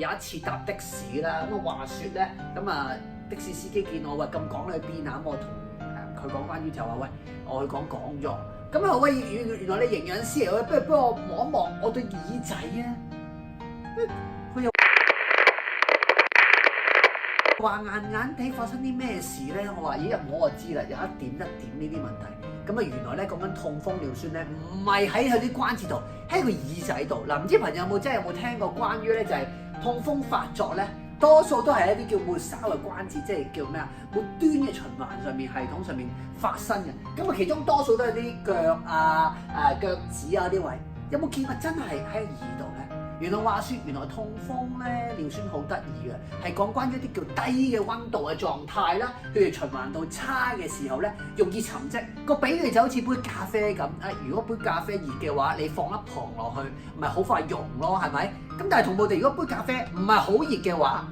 有一次搭的士啦，咁啊話説咧，咁啊的士司機見我話咁趕你去邊啊？咁我同佢講關於就話喂，我去講講座，咁啊喂原來你營養師嚟，不如幫我望一望我對耳仔啊，佢又話硬硬地發生啲咩事咧？我話咦，我就知啦，有一點呢啲問題。咁啊原來咧講緊痛風尿酸咧，唔係喺佢啲關節度，喺個耳仔度。嗱，唔知朋友有冇聽過關於咧就係痛風發作咧，多數都係一啲叫末梢嘅關節，即係叫咩啊？末端嘅循環上面系統上面發生嘅。咁啊其中多數都係啲腳啊、腳趾啊啲位。有冇見過真係喺耳度咧？原來話説，原來痛風咧尿酸好得意嘅，係講關於一啲叫低嘅溫度嘅狀態啦。譬如循環度差嘅時候咧，容易沉積。個比喻就好似杯咖啡咁，如果杯咖啡熱嘅話，你放粒糖落去，咪好快溶咯，係咪？咁但係同步地，如果杯咖啡唔係好熱嘅話，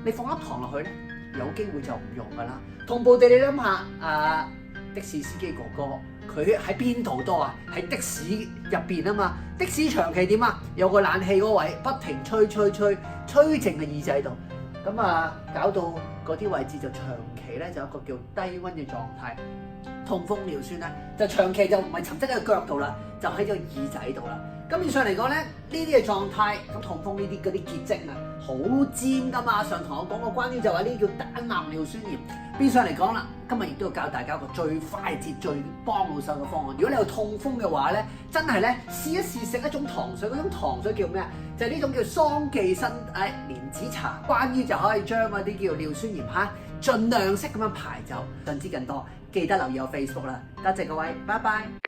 你放粒糖落去咧，有機會就唔溶噶啦。同步地，你諗下，的士司機哥哥。佢喺邊度多啊？喺的士入邊啊嘛，的士長期點啊？有個冷氣嗰位不停吹靜嘅耳仔度，咁啊搞到嗰啲位置就長期咧就有一個叫低溫嘅狀態。痛風尿酸咧就長期就唔係沉積喺個腳度啦，就喺個耳仔度啦。咁以上嚟講咧，呢啲嘅狀態，咁痛風呢啲嗰啲結晶啊，好尖噶嘛。上堂我講過關於就話呢啲叫單南尿酸鹽。變相嚟講啦，今日亦都要教大家一個最快捷、最幫到手嘅方案。如果你有痛風嘅話咧，真係咧試一試食一種糖水，嗰種糖水叫咩啊？就係呢種叫桑寄生蓮子茶。關於就可以將嗰啲叫尿酸鹽盡量式咁樣排走。想知更多，記得留意我 Facebook 啦。多謝各位，拜拜。